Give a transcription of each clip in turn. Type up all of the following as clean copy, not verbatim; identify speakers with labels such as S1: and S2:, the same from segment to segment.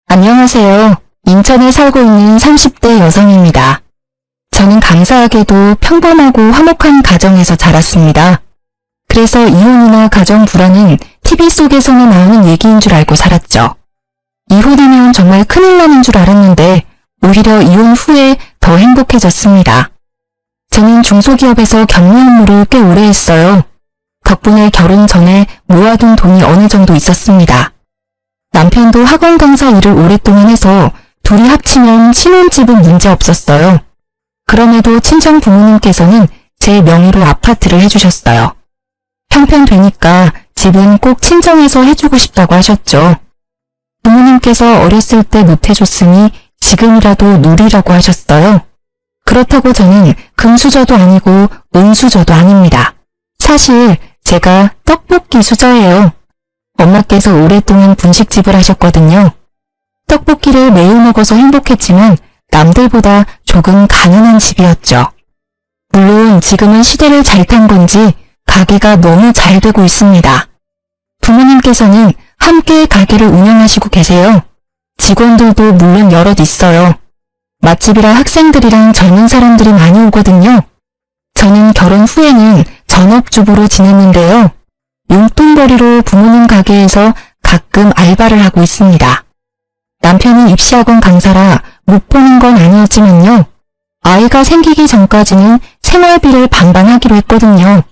S1: 안녕하세요. 인천에 살고 있는 30대 여성입니다. 저는 감사하게도 평범하고 화목한 가정에서 자랐습니다. 그래서 이혼이나 가정 불화는 TV 속에서는 나오는 얘기인 줄 알고 살았죠. 이혼하면 정말 큰일 나는 줄 알았는데 오히려 이혼 후에 더 행복해졌습니다. 저는 중소기업에서 격리 업무를 꽤 오래 했어요. 덕분에 결혼 전에 모아둔 돈이 어느 정도 있었습니다. 남편도 학원 강사 일을 오랫동안 해서 둘이 합치면 신혼집은 문제 없었어요. 그럼에도 친정 부모님께서는 제 명의로 아파트를 해주셨어요. 형편되니까 집은 꼭 친정에서 해주고 싶다고 하셨죠. 부모님께서 어렸을 때 못해줬으니 지금이라도 누리라고 하셨어요. 그렇다고 저는 금수저도 아니고 은수저도 아닙니다. 사실 제가 떡볶이 수저예요. 엄마께서 오랫동안 분식집을 하셨거든요. 떡볶이를 매일 먹어서 행복했지만 남들보다 조금 가난한 집이었죠. 물론 지금은 시대를 잘 탄 건지 가게가 너무 잘 되고 있습니다. 부모님께서는 함께 가게를 운영하시고 계세요. 직원들도 물론 여럿 있어요. 맛집이라 학생들이랑 젊은 사람들이 많이 오거든요. 저는 결혼 후에는 전업주부로 지냈는데요. 용돈벌이로 부모님 가게에서 가끔 알바를 하고 있습니다. 남편이 입시학원 강사라 못 보는 건 아니었지만요. 아이가 생기기 전까지는 생활비를 반반하기로 했거든요.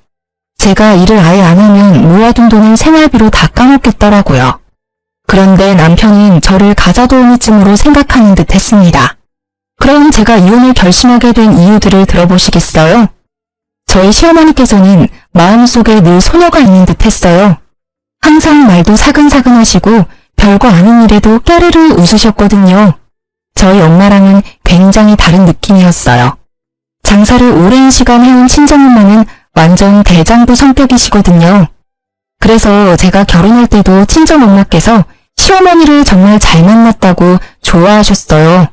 S1: 제가 일을 아예 안 하면 모아둔 돈을 생활비로 다 까먹겠더라고요. 그런데 남편은 저를 가사도우미쯤으로 생각하는 듯 했습니다. 그럼 제가 이혼을 결심하게 된 이유들을 들어보시겠어요? 저희 시어머니께서는 마음속에 늘 소녀가 있는 듯 했어요. 항상 말도 사근사근 하시고 별거 아닌 일에도 깨르르 웃으셨거든요. 저희 엄마랑은 굉장히 다른 느낌이었어요. 장사를 오랜 시간 해온 친정엄마는 완전 대장부 성격이시거든요. 그래서 제가 결혼할 때도 친정엄마께서 시어머니를 정말 잘 만났다고 좋아하셨어요.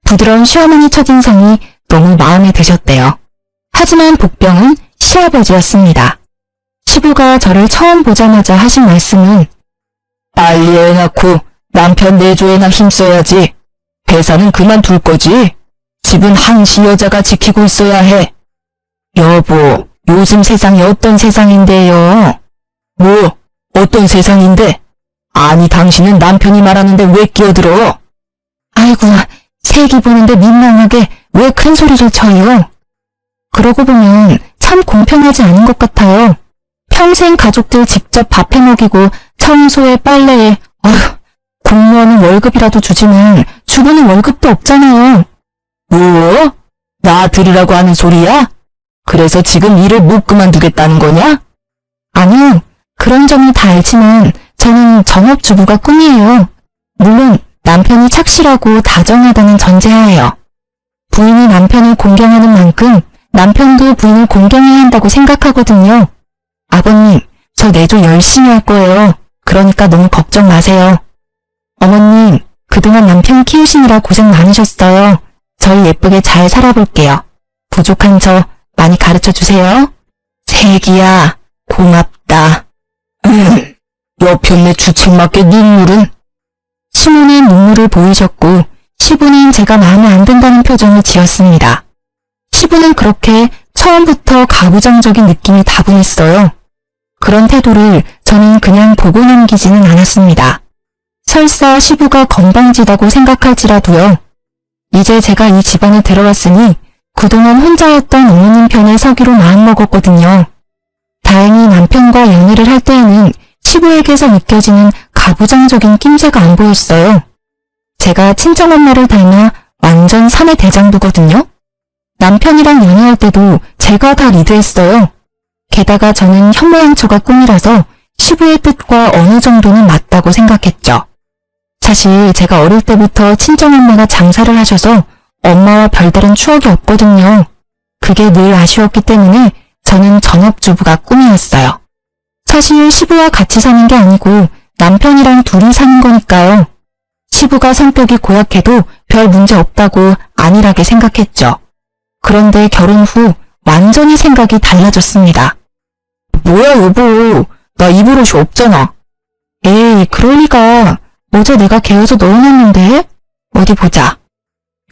S1: 부드러운 시어머니 첫인상이 너무 마음에 드셨대요. 하지만 복병은 시아버지였습니다. 시부가 저를 처음 보자마자 하신 말씀은 빨리 애 낳고 남편 내조에나 힘써야지. 회사는 그만둘 거지. 집은 항시 여자가 지키고 있어야 해. 여보, 요즘 세상이 어떤 세상인데요? 뭐, 어떤 세상인데? 아니, 당신은 남편이 말하는데 왜 끼어들어? 아이고, 새끼 보는데 민망하게 왜 큰 소리를 쳐요? 그러고 보면 참 공평하지 않은 것 같아요. 평생 가족들 직접 밥해 먹이고 청소에 빨래에 공무원은 월급이라도 주지만 주부는 월급도 없잖아요. 뭐? 나 들으라고 하는 소리야? 그래서 지금 일을 못 그만두겠다는 거냐? 아니요. 그런 점을 다 알지만 저는 전업주부가 꿈이에요. 물론 남편이 착실하고 다정하다는 전제하에요. 부인이 남편을 공경하는 만큼 남편도 부인을 공경해야 한다고 생각하거든요. 아버님, 저 내조 열심히 할 거예요. 그러니까 너무 걱정 마세요. 어머님, 그동안 남편 키우시느라 고생 많으셨어요. 저희 예쁘게 잘 살아볼게요. 부족한 저 많이 가르쳐주세요. 새기야, 고맙다. 여편네 주책맞게 눈물은? 시모는 눈물을 보이셨고 시부는 제가 마음에 안 든다는 표정을 지었습니다. 시부는 그렇게 처음부터 가부장적인 느낌이 다분했어요. 그런 태도를 저는 그냥 보고 넘기지는 않았습니다. 설사 시부가 건방지다고 생각할지라도요. 이제 제가 이 집안에 들어왔으니 그동안 혼자였던 어머님 편에 서기로 마음먹었거든요. 다행히 남편과 연애를 할 때에는 시부에게서 느껴지는 가부장적인 낌새가 안 보였어요. 제가 친정엄마를 닮아 완전 3의 대장부거든요. 남편이랑 연애할 때도 제가 다 리드했어요. 게다가 저는 현모양처가 꿈이라서 시부의 뜻과 어느 정도는 맞다고 생각했죠. 사실 제가 어릴 때부터 친정엄마가 장사를 하셔서 엄마와 별다른 추억이 없거든요. 그게 늘 아쉬웠기 때문에 저는 전업주부가 꿈이었어요. 사실 시부와 같이 사는 게 아니고 남편이랑 둘이 사는 거니까요. 시부가 성격이 고약해도 별 문제 없다고 안일하게 생각했죠. 그런데 결혼 후 완전히 생각이 달라졌습니다. 뭐야 여보, 나 입을 옷이 없잖아. 에이, 그럴 리가. 어제 내가 개어서 넣어놨는데? 어디 보자.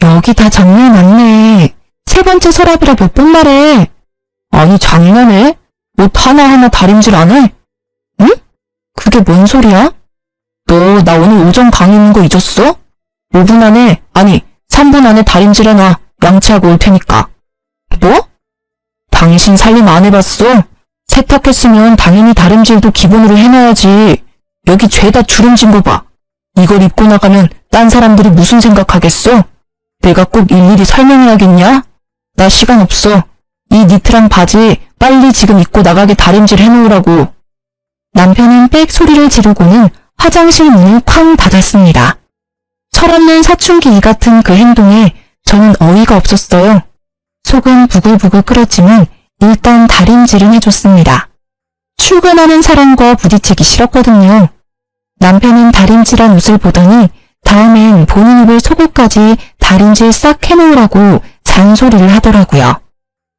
S1: 여기 다 정리해놨네. 세 번째 서랍이라 몇 번 말해. 아니 장난해? 옷 하나하나 다림질 안 해? 응? 그게 뭔 소리야? 너 나 오늘 오전 강의 있는 거 잊었어? 5분 안에, 아니 3분 안에 다림질 해놔. 양치하고 올 테니까. 뭐? 당신 살림 안 해봤어? 세탁했으면 당연히 다림질도 기본으로 해놔야지. 여기 죄다 주름진 거 봐. 이걸 입고 나가면 딴 사람들이 무슨 생각하겠어? 내가 꼭 일일이 설명해야겠냐? 나 시간 없어. 이 니트랑 바지 빨리 지금 입고 나가게 다림질 해놓으라고. 남편은 빽 소리를 지르고는 화장실 문을 쾅 닫았습니다. 철없는 사춘기 이 같은 그 행동에 저는 어이가 없었어요. 속은 부글부글 끓었지만 일단 다림질은 해줬습니다. 출근하는 사람과 부딪히기 싫었거든요. 남편은 다림질한 옷을 보더니 다음엔 본인 입을 속옷까지 다림질 싹 해놓으라고 잔소리를 하더라고요.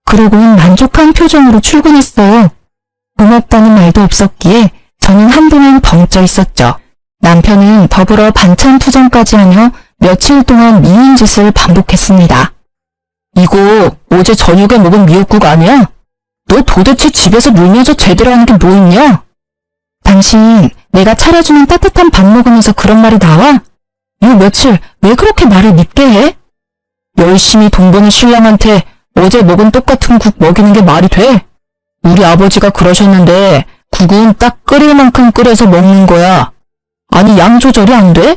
S1: 그러고는 만족한 표정으로 출근했어요. 고맙다는 말도 없었기에 저는 한동안 벙쪄 있었죠. 남편은 더불어 반찬 투정까지 하며 며칠 동안 미운 짓을 반복했습니다. 이거 어제 저녁에 먹은 미역국 아니야? 너 도대체 집에서 놀면서 제대로 하는 게 뭐 있냐? 당신 내가 차려주는 따뜻한 밥 먹으면서 그런 말이 나와? 요 며칠 왜 그렇게 말을 밉게 해? 열심히 돈 버는 신랑한테 어제 먹은 똑같은 국 먹이는 게 말이 돼? 우리 아버지가 그러셨는데 국은 딱 끓일 만큼 끓여서 먹는 거야. 아니 양 조절이 안 돼?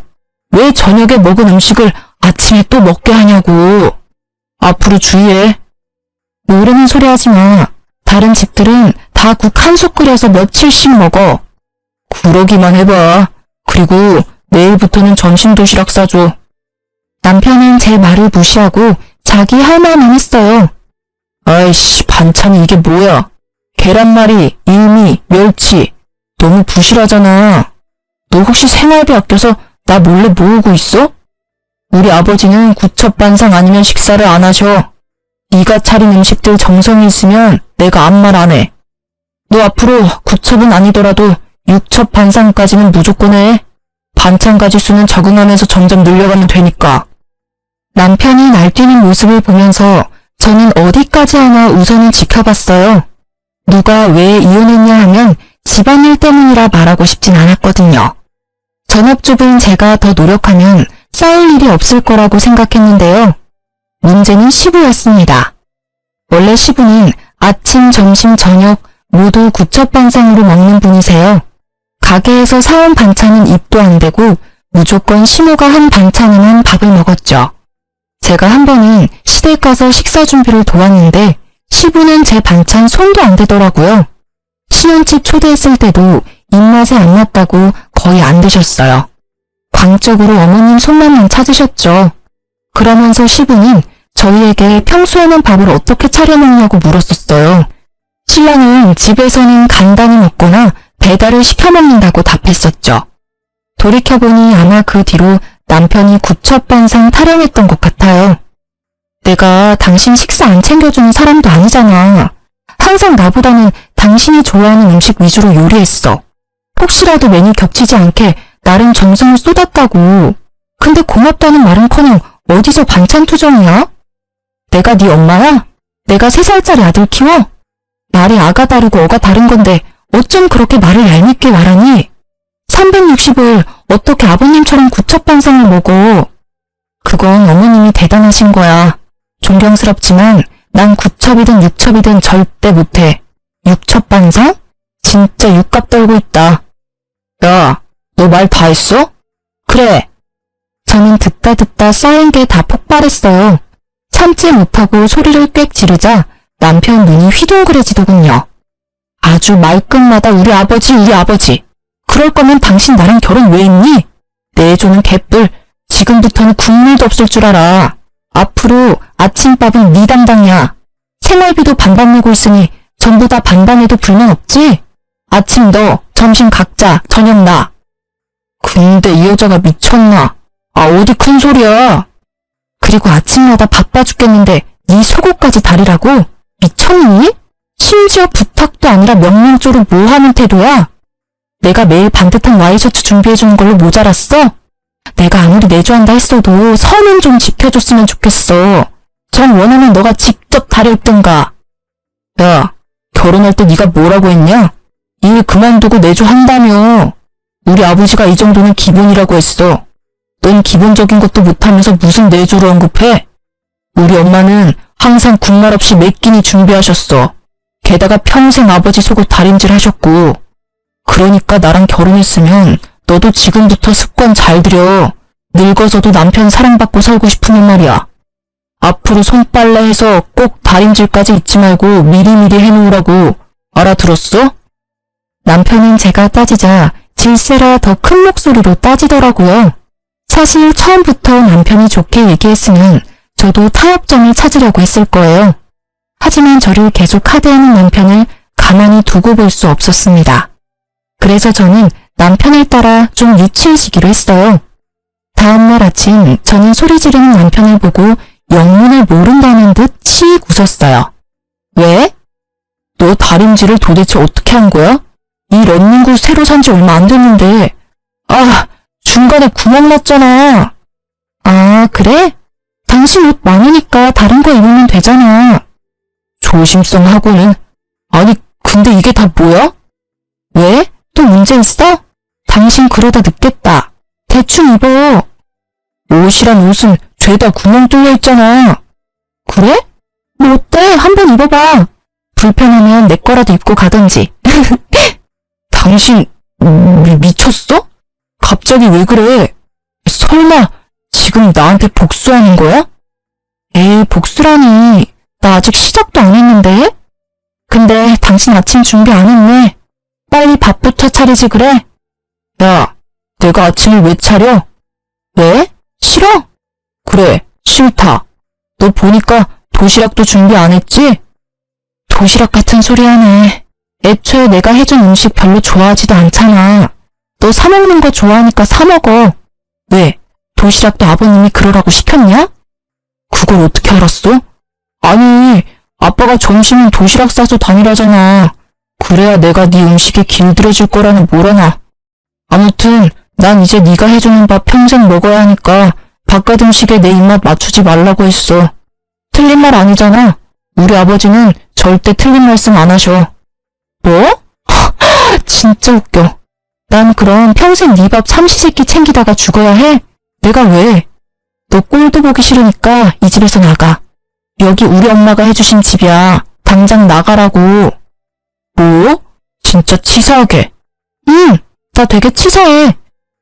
S1: 왜 저녁에 먹은 음식을 아침에 또 먹게 하냐고. 앞으로 주의해. 모르는 소리 하지 마. 다른 집들은 다 국 한 솥 끓여서 며칠씩 먹어. 그러기만 해봐. 그리고 내일부터는 점심 도시락 싸줘. 남편은 제 말을 무시하고 자기 할 말만 했어요. 아이씨, 반찬이 이게 뭐야? 계란말이, 일미, 멸치. 너무 부실하잖아. 너 혹시 생활비 아껴서 나 몰래 모으고 있어? 우리 아버지는 구첩반상 아니면 식사를 안 하셔. 네가 차린 음식들 정성이 있으면 내가 아무 말 안 해. 너 앞으로 구첩은 아니더라도 육첩반상까지는 무조건 해. 반찬 가지수는 적응하면서 점점 늘려가면 되니까. 남편이 날뛰는 모습을 보면서 저는 어디까지 하나 우선은 지켜봤어요. 누가 왜 이혼했냐 하면 집안일 때문이라 말하고 싶진 않았거든요. 전업주부인 제가 더 노력하면 싸울 일이 없을 거라고 생각했는데요. 문제는 시부였습니다. 원래 시부는 아침, 점심, 저녁 모두 구첩반상으로 먹는 분이세요. 가게에서 사온 반찬은 입도 안 대고 무조건 시모가 한 반찬에만 밥을 먹었죠. 제가 한 번은 시댁 가서 식사 준비를 도왔는데 시부는 제 반찬 손도 안 대더라고요. 신혼집 초대했을 때도 입맛에 안 맞다고 거의 안 드셨어요. 광적으로 어머님 손맛만 찾으셨죠. 그러면서 시부는 저희에게 평소에는 밥을 어떻게 차려 먹냐고 물었었어요. 신랑은 집에서는 간단히 먹거나 배달을 시켜 먹는다고 답했었죠. 돌이켜보니 아마 그 뒤로 남편이 구첩반상 타령했던 것 같아요. 내가 당신 식사 안 챙겨주는 사람도 아니잖아. 항상 나보다는 당신이 좋아하는 음식 위주로 요리했어. 혹시라도 메뉴 겹치지 않게 나름 정성을 쏟았다고. 근데 고맙다는 말은커녕 어디서 반찬 투정이야? 내가 네 엄마야? 내가 3살짜리 아들 키워? 말이 아가 다르고 어가 다른 건데 어쩜 그렇게 말을 얄밉게 말하니? 365일 어떻게 아버님처럼 구첩반상을 먹어? 그건 어머님이 대단하신 거야. 존경스럽지만 난 구첩이든 육첩이든 절대 못해. 육첩반상? 진짜 육갑 떨고 있다. 야, 너 말 다 했어? 그래. 저는 듣다 쌓인 게 다 폭발했어요. 참지 못하고 소리를 꽥 지르자 남편 눈이 휘둥그레지더군요. 아주 말끝마다 우리 아버지. 그럴 거면 당신 나랑 결혼 왜 했니? 내조는 개뿔. 지금부터는 국물도 없을 줄 알아. 앞으로 아침밥은 네 담당이야. 생활비도 반반 내고 있으니 전부 다 반반해도 불만 없지? 아침 너, 점심 각자, 저녁 나. 근데 이 여자가 미쳤나? 아, 어디 큰 소리야. 그리고 아침마다 바빠 죽겠는데 네 속옷까지 다리라고? 미쳤니? 심지어 부탁도 아니라 명령조로 뭐 하는 태도야? 내가 매일 반듯한 와이셔츠 준비해주는 걸로 모자랐어? 내가 아무리 내조한다 했어도 선은 좀 지켜줬으면 좋겠어. 정 원하면 너가 직접 다려입든가. 야, 결혼할 때 네가 뭐라고 했냐? 일 그만두고 내조한다며. 우리 아버지가 이 정도는 기본이라고 했어. 넌 기본적인 것도 못하면서 무슨 내조를 언급해? 우리 엄마는 항상 군말 없이 매 끼니 준비하셨어. 게다가 평생 아버지 속옷 다림질 하셨고. 그러니까 나랑 결혼했으면 너도 지금부터 습관 잘 들여. 늙어서도 남편 사랑받고 살고 싶으면 말이야. 앞으로 손빨래해서 꼭 다림질까지 잊지 말고 미리미리 해놓으라고. 알아들었어? 남편은 제가 따지자 질세라 더 큰 목소리로 따지더라고요. 사실 처음부터 남편이 좋게 얘기했으면 저도 타협점을 찾으려고 했을 거예요. 하지만 저를 계속 하대하는 남편을 가만히 두고 볼 수 없었습니다. 그래서 저는 남편을 따라 좀 유치해지기로 했어요. 다음날 아침 저는 소리 지르는 남편을 보고 영문을 모른다는 듯 치익 웃었어요. 왜? 너 다림질을 도대체 어떻게 한 거야? 이 런닝구 새로 산 지 얼마 안 됐는데. 아, 중간에 구멍 났잖아. 아, 그래? 당신 옷 많으니까 다른 거 입으면 되잖아. 조심성하고는. 아니, 근데 이게 다 뭐야? 왜? 또 문제 있어? 당신 그러다 늦겠다. 대충 입어. 옷이란 옷은 죄다 구멍 뚫려 있잖아. 그래? 뭐 어때? 한번 입어봐. 불편하면 내 거라도 입고 가던지. 당신 미쳤어? 갑자기 왜 그래? 설마 지금 나한테 복수하는 거야? 에이, 복수라니. 나 아직 시작도 안 했는데? 근데 당신 아침 준비 안 했네. 빨리 밥부터 차리지 그래? 야, 내가 아침을 왜 차려? 왜? 싫어? 그래, 싫다. 너 보니까 도시락도 준비 안 했지? 도시락 같은 소리 하네. 애초에 내가 해준 음식 별로 좋아하지도 않잖아. 너 사먹는 거 좋아하니까 사먹어. 왜? 도시락도 아버님이 그러라고 시켰냐? 그걸 어떻게 알았어? 아니, 아빠가 점심은 도시락 싸서 다니라잖아. 그래야 내가 네 음식에 길들여줄 거라는 뭐라나. 아무튼 난 이제 네가 해주는 밥 평생 먹어야 하니까 바깥 음식에 내 입맛 맞추지 말라고 했어. 틀린 말 아니잖아. 우리 아버지는 절대 틀린 말씀 안 하셔. 뭐? 진짜 웃겨. 난 그럼 평생 네 밥 삼시세끼 챙기다가 죽어야 해? 내가 왜? 너 꼴도 보기 싫으니까 이 집에서 나가. 여기 우리 엄마가 해주신 집이야. 당장 나가라고. 뭐? 진짜 치사하게. 응, 나 되게 치사해.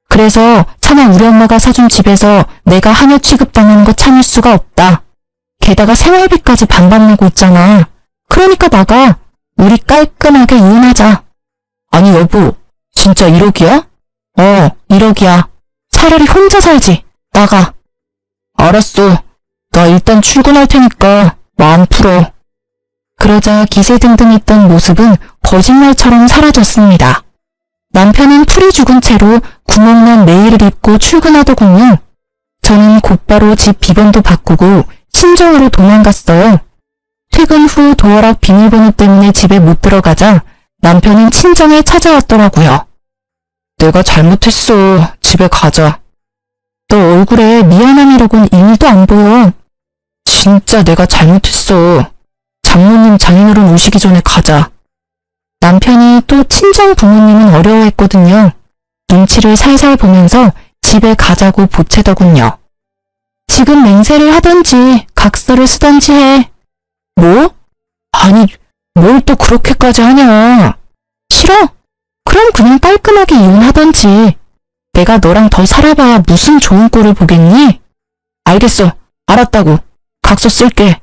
S1: 그래서 차마 우리 엄마가 사준 집에서 내가 하녀 취급당하는 거 참을 수가 없다. 게다가 생활비까지 반반 내고 있잖아. 그러니까 나가. 우리 깔끔하게 이혼하자. 아니 여보, 진짜 1억이야? 1억이야. 차라리 혼자 살지. 나가. 알았어. 나 일단 출근할 테니까 마음 풀어. 그러자 기세등등했던 모습은 거짓말처럼 사라졌습니다. 남편은 풀이 죽은 채로 구멍난 내일을 입고 출근하더군요. 저는 곧바로 집 비번도 바꾸고 친정으로 도망갔어요. 퇴근 후 도어락 비밀번호 때문에 집에 못 들어가자 남편은 친정에 찾아왔더라고요. 내가 잘못했어. 집에 가자. 너 얼굴에 미안함이라곤 1도 안 보여. 진짜 내가 잘못했어. 장모님 장인어른 오시기 전에 가자. 남편이 또 친정 부모님은 어려워했거든요. 눈치를 살살 보면서 집에 가자고 보채더군요. 지금 맹세를 하던지 각서를 쓰던지 해. 뭐? 아니, 뭘 또 그렇게까지 하냐. 싫어? 그럼 그냥 깔끔하게 이혼하던지. 내가 너랑 더 살아봐야 무슨 좋은 꼴을 보겠니? 알겠어. 알았다고. 각서 쓸게.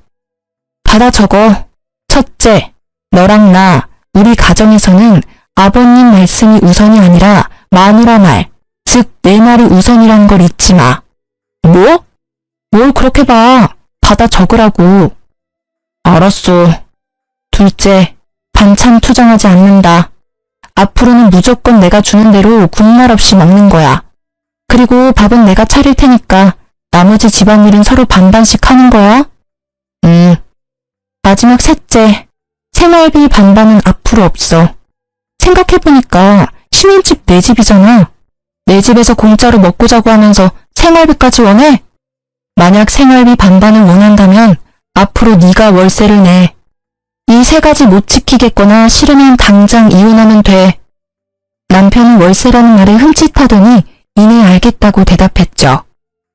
S1: 받아 적어. 첫째, 너랑 나, 우리 가정에서는 아버님 말씀이 우선이 아니라 마누라 말, 즉 내 말이 우선이란 걸 잊지 마. 뭐? 뭘 그렇게 봐. 받아 적으라고. 알았어. 둘째, 반찬 투정하지 않는다. 앞으로는 무조건 내가 주는 대로 군말 없이 먹는 거야. 그리고 밥은 내가 차릴 테니까 나머지 집안일은 서로 반반씩 하는 거야. 마지막 셋째, 생활비 반반은 앞으로 없어. 생각해보니까 신혼집 내 집이잖아. 내 집에서 공짜로 먹고 자고 하면서 생활비까지 원해? 만약 생활비 반반을 원한다면 앞으로 네가 월세를 내. 이 세 가지 못 지키겠거나 싫으면 당장 이혼하면 돼. 남편은 월세라는 말에 흠칫하더니 이내 알겠다고 대답했죠.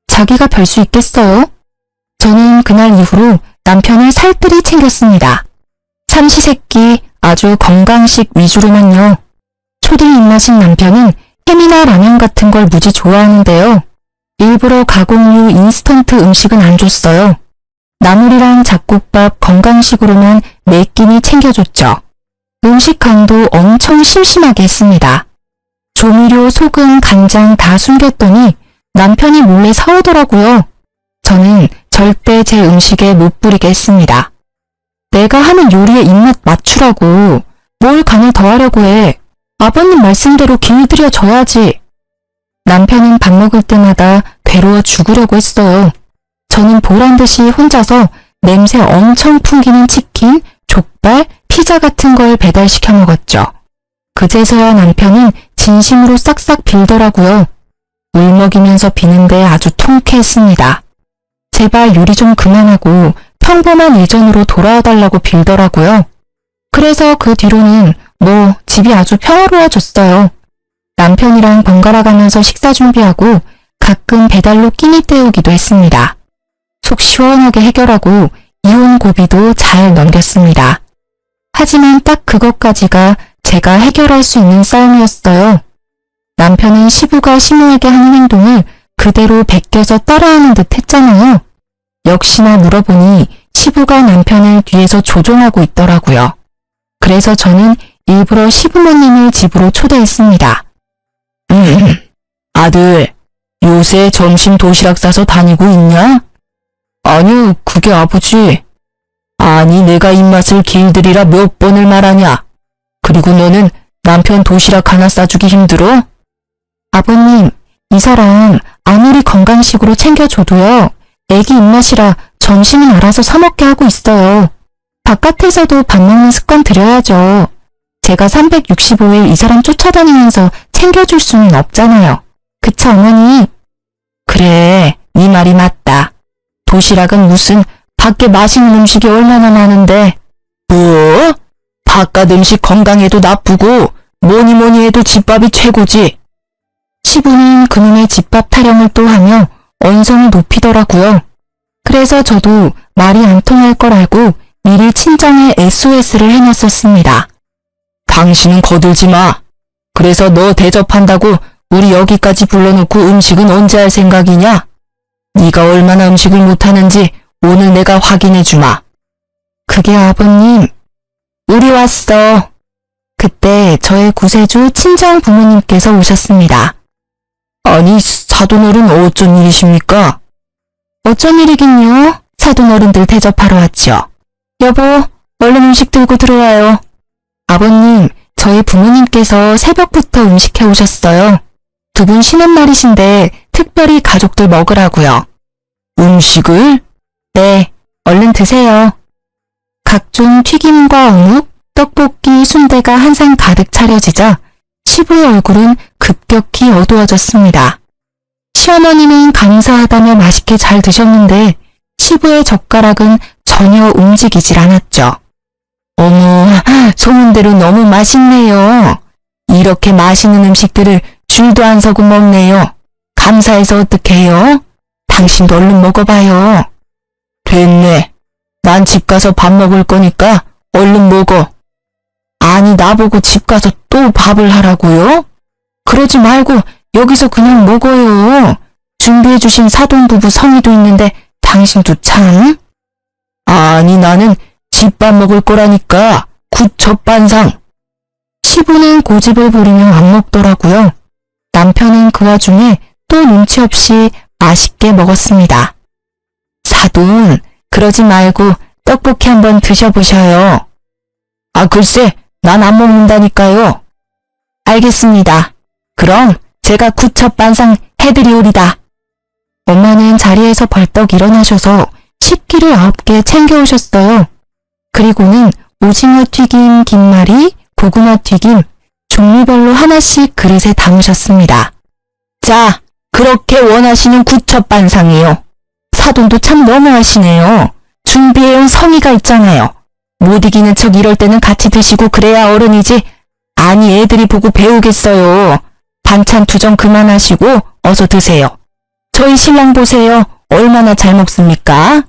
S1: 자기가 별 수 있겠어요? 저는 그날 이후로 남편을 살뜰히 챙겼습니다. 삼시세끼 아주 건강식 위주로만요. 초딩 입맛인 남편은 햄이나 라면 같은 걸 무지 좋아하는데요. 일부러 가공류 인스턴트 음식은 안 줬어요. 나물이랑 잡곡밥 건강식으로만 매 끼니 챙겨줬죠. 음식 간도 엄청 심심하게 했습니다. 조미료, 소금, 간장 다 숨겼더니 남편이 몰래 사오더라고요. 저는 절대 제 음식에 못 뿌리게 했습니다. 내가 하는 요리에 입맛 맞추라고 뭘 간을 더하려고 해. 아버님 말씀대로 길들여 줘야지. 남편은 밥 먹을 때마다 괴로워 죽으려고 했어요. 저는 보란듯이 혼자서 냄새 엄청 풍기는 치킨, 족발, 피자 같은 걸 배달시켜 먹었죠. 그제서야 남편은 진심으로 싹싹 빌더라고요. 울먹이면서 비는데 아주 통쾌했습니다. 제발 요리 좀 그만하고 평범한 예전으로 돌아와 달라고 빌더라고요. 그래서 그 뒤로는 집이 아주 평화로워졌어요. 남편이랑 번갈아 가면서 식사 준비하고 가끔 배달로 끼니 때우기도 했습니다. 속 시원하게 해결하고 이혼 고비도 잘 넘겼습니다. 하지만 딱 그것까지가 제가 해결할 수 있는 싸움이었어요. 남편은 시부가 시모에게 하는 행동을 그대로 베껴서 따라하는 듯 했잖아요. 역시나 물어보니 시부가 남편을 뒤에서 조종하고 있더라고요. 그래서 저는 일부러 시부모님을 집으로 초대했습니다. 아들, 요새 점심 도시락 싸서 다니고 있냐? 아니요, 그게 아버지. 아니, 내가 입맛을 길들이라 몇 번을 말하냐? 그리고 너는 남편 도시락 하나 싸주기 힘들어? 아버님, 이 사람 아무리 건강식으로 챙겨줘도요. 애기 입맛이라 점심은 알아서 사 먹게 하고 있어요. 바깥에서도 밥 먹는 습관 들여야죠. 제가 365일 이 사람 쫓아다니면서 챙겨줄 수는 없잖아요. 그쵸, 어머니? 그래, 네 말이 맞다. 도시락은 무슨 밖에 맛있는 음식이 얼마나 많은데. 뭐? 바깥 음식 건강에도 나쁘고 뭐니 해도 집밥이 최고지. 시부는 그놈의 집밥 타령을 또 하며 언성을 높이더라고요. 그래서 저도 말이 안 통할 걸 알고 미리 친정에 SOS를 해놨었습니다. 당신은 거들지 마. 그래서 너 대접한다고 우리 여기까지 불러놓고 음식은 언제 할 생각이냐? 네가 얼마나 음식을 못하는지 오늘 내가 확인해주마. 그게 아버님. 우리 왔어. 그때 저의 구세주 친정 부모님께서 오셨습니다. 아니, 사돈어른 어쩐 일이십니까? 어쩐 일이긴요. 사돈어른들 대접하러 왔죠. 여보, 얼른 음식 들고 들어와요. 아버님, 저희 부모님께서 새벽부터 음식해 오셨어요. 두 분 쉬는 날이신데 특별히 가족들 먹으라고요. 음식을? 네, 얼른 드세요. 각종 튀김과 어묵, 떡볶이, 순대가 한 상 가득 차려지자 시부의 얼굴은 급격히 어두워졌습니다. 시어머니는 감사하다며 맛있게 잘 드셨는데 시부의 젓가락은 전혀 움직이질 않았죠. 어머, 소문대로 너무 맛있네요. 이렇게 맛있는 음식들을 줄도 안 서고 먹네요. 감사해서 어떡해요? 당신도 얼른 먹어봐요. 됐네. 난 집 가서 밥 먹을 거니까 얼른 먹어. 아니, 나보고 집 가서 또 밥을 하라고요? 그러지 말고 여기서 그냥 먹어요. 준비해주신 사돈부부 성의도 있는데 당신도 참. 아니, 나는 집밥 먹을 거라니까. 구첩반상. 시부는 고집을 부리며 안 먹더라고요. 남편은 그 와중에 또 눈치 없이 맛있게 먹었습니다. 사돈, 그러지 말고 떡볶이 한번 드셔보셔요. 아, 글쎄, 난 안 먹는다니까요. 알겠습니다. 그럼 제가 구첩반상 해드리오리다. 엄마는 자리에서 벌떡 일어나셔서 식기를 9개 챙겨오셨어요. 그리고는 오징어 튀김, 김말이, 고구마 튀김, 종류별로 하나씩 그릇에 담으셨습니다. 자, 그렇게 원하시는 구첩반상이요. 사돈도 참 너무하시네요. 준비해온 성의가 있잖아요. 못 이기는 척 이럴 때는 같이 드시고 그래야 어른이지. 아니 애들이 보고 배우겠어요. 반찬 투정 그만하시고 어서 드세요. 저희 신랑 보세요. 얼마나 잘 먹습니까?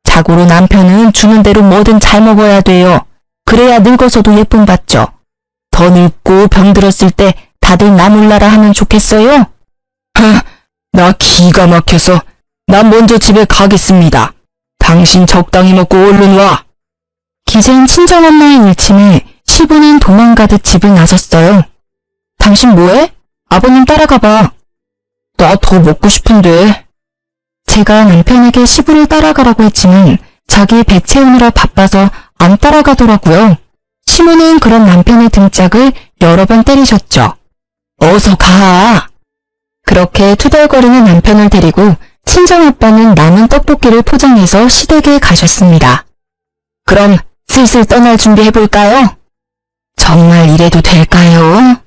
S1: 자고로 남편은 주는 대로 뭐든 잘 먹어야 돼요. 그래야 늙어서도 예쁨 받죠. 더 늙고 병들었을 때 다들 나 몰라라 하면 좋겠어요? 나 기가 막혀서 나 먼저 집에 가겠습니다. 당신 적당히 먹고 얼른 와. 기재인 친정엄마의 일침에 시부는 도망가듯 집을 나섰어요. 당신 뭐해? 아버님 따라가봐. 나 더 먹고 싶은데. 제가 남편에게 시부를 따라가라고 했지만 자기 배 채우느라 바빠서 안 따라가더라고요. 시부는 그런 남편의 등짝을 여러 번 때리셨죠. 어서 가. 그렇게 투덜거리는 남편을 데리고 친정아빠는 남은 떡볶이를 포장해서 시댁에 가셨습니다. 그럼 슬슬 떠날 준비해볼까요? 정말 이래도 될까요?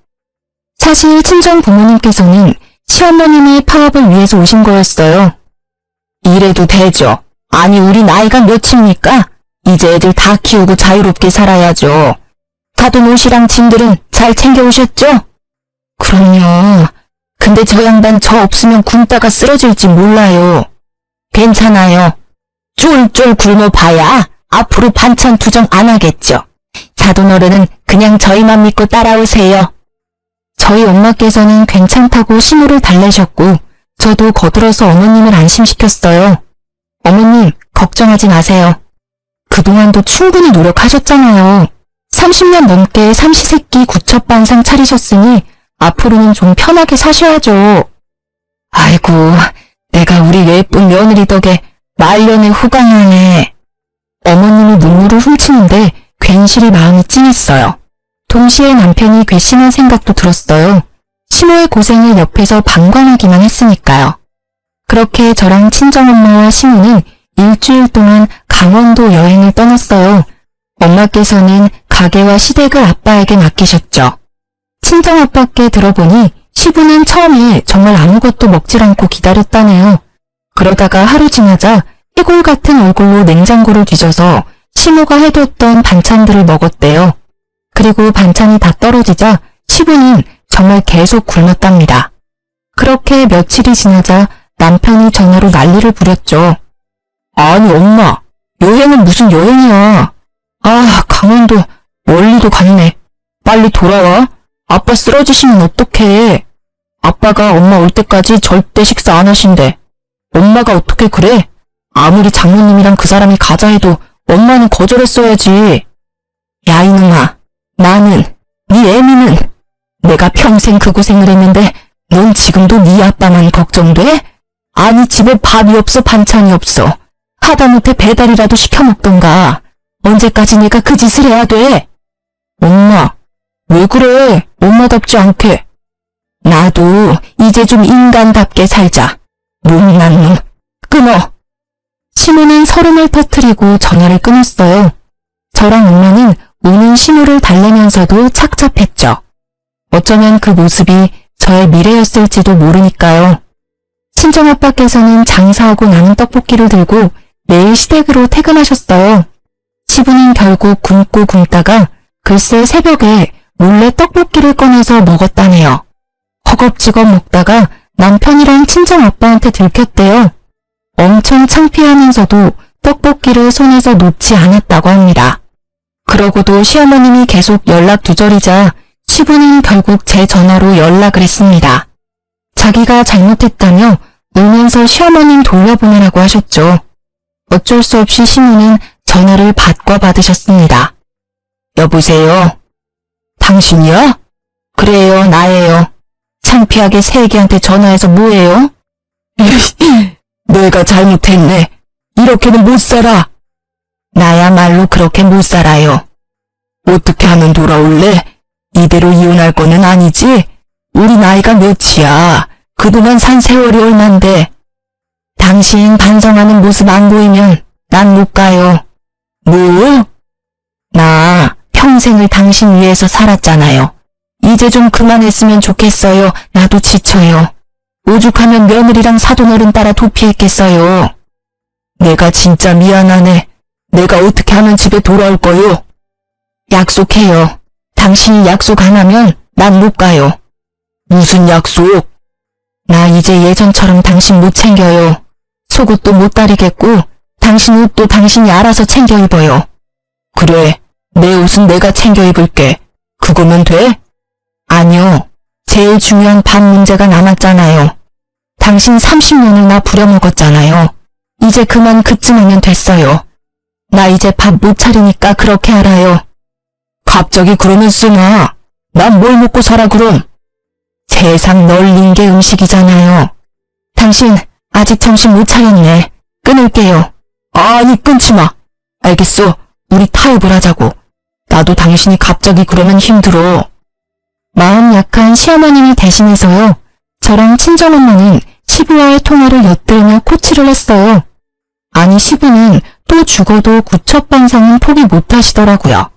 S1: 사실 친정 부모님께서는 시어머님의 파업을 위해서 오신 거였어요. 이래도 되죠. 아니 우리 나이가 몇입니까? 이제 애들 다 키우고 자유롭게 살아야죠. 사돈 옷이랑 짐들은 잘 챙겨오셨죠? 그럼요. 근데 저 양반 저 없으면 굶다가 쓰러질지 몰라요. 괜찮아요. 쫄쫄 굶어봐야 앞으로 반찬 투정 안 하겠죠. 사돈 어른은 그냥 저희만 믿고 따라오세요. 저희 엄마께서는 괜찮다고 신호를 달래셨고 저도 거들어서 어머님을 안심시켰어요. 어머님 걱정하지 마세요. 그동안도 충분히 노력하셨잖아요. 30년 넘게 삼시세끼 구첩반상 차리셨으니 앞으로는 좀 편하게 사셔야죠. 아이고, 내가 우리 예쁜 며느리 덕에 말년에 후광하네. 어머님이 눈물을 훔치는데 괜시리 마음이 찡했어요. 동시에 남편이 괘씸한 생각도 들었어요. 시모의 고생을 옆에서 방관하기만 했으니까요. 그렇게 저랑 친정엄마와 시모는 일주일 동안 강원도 여행을 떠났어요. 엄마께서는 가게와 시댁을 아빠에게 맡기셨죠. 친정아빠께 들어보니 시부는 처음에 정말 아무것도 먹질 않고 기다렸다네요. 그러다가 하루 지나자 해골 같은 얼굴로 냉장고를 뒤져서 시모가 해뒀던 반찬들을 먹었대요. 그리고 반찬이 다 떨어지자 시부는 정말 계속 굶었답니다. 그렇게 며칠이 지나자 남편이 전화로 난리를 부렸죠. 아니 엄마, 여행은 무슨 여행이야. 아, 강원도 멀리도 갔네. 빨리 돌아와. 아빠 쓰러지시면 어떡해. 아빠가 엄마 올 때까지 절대 식사 안 하신대. 엄마가 어떻게 그래? 아무리 장모님이랑 그 사람이 가자 해도 엄마는 거절했어야지. 야 이놈아, 나는, 네 애미는 내가 평생 그 고생을 했는데 넌 지금도 네 아빠만 걱정돼? 아니 집에 밥이 없어 반찬이 없어. 하다못해 배달이라도 시켜 먹던가. 언제까지 내가 그 짓을 해야 돼? 엄마, 왜 그래? 엄마답지 않게. 나도 이제 좀 인간답게 살자. 못난 놈, 끊어. 시모는 서름을 터뜨리고 전화를 끊었어요. 저랑 엄마는 우는 시모를 달래면서도 착잡했죠. 어쩌면 그 모습이 저의 미래였을지도 모르니까요. 친정아빠께서는 장사하고 남은 떡볶이를 들고 내일 시댁으로 퇴근하셨어요. 시부는 결국 굶고 굶다가 글쎄 새벽에 몰래 떡볶이를 꺼내서 먹었다네요. 허겁지겁 먹다가 남편이랑 친정아빠한테 들켰대요. 엄청 창피하면서도 떡볶이를 손에서 놓지 않았다고 합니다. 그러고도 시어머님이 계속 연락 두절이자 시부는 결국 제 전화로 연락을 했습니다. 자기가 잘못했다며 울면서 시어머님 돌려보내라고 하셨죠. 어쩔 수 없이 시모는 전화를 받고 받으셨습니다. 여보세요? 당신이야? 그래요, 나예요. 창피하게 새애기한테 전화해서 뭐해요? 내가 잘못했네. 이렇게는 못 살아. 나야말로 그렇게 못 살아요. 어떻게 하면 돌아올래? 이대로 이혼할 거는 아니지? 우리 나이가 몇이야. 그동안 산 세월이 얼만데. 당신 반성하는 모습 안 보이면 난 못 가요. 뭐? 나 평생을 당신 위해서 살았잖아요. 이제 좀 그만했으면 좋겠어요. 나도 지쳐요. 오죽하면 며느리랑 사돈어른 따라 도피했겠어요. 내가 진짜 미안하네. 내가 어떻게 하면 집에 돌아올 거요? 약속해요. 당신이 약속 안 하면 난 못 가요. 무슨 약속? 나 이제 예전처럼 당신 못 챙겨요. 속옷도 못 다리겠고 당신 옷도 당신이 알아서 챙겨 입어요. 그래, 내 옷은 내가 챙겨 입을게. 그거면 돼? 아니요. 제일 중요한 밥 문제가 남았잖아요. 당신 30년을 나 부려먹었잖아요. 이제 그만 그쯤 하면 됐어요. 나 이제 밥 못 차리니까 그렇게 알아요. 갑자기 그러면 쓰나? 난 뭘 먹고 살아 그럼? 세상 널린 게 음식이잖아요. 당신 아직 정신 못 차렸네. 끊을게요. 아니 끊지 마. 알겠어. 우리 타협을 하자고. 나도 당신이 갑자기 그러면 힘들어. 마음 약한 시어머님이 대신해서요. 저랑 친정엄마는 시부와의 통화를 엿들으며 코치를 했어요. 아니 시부는 또 죽어도 구첩반상은 포기 못하시더라고요.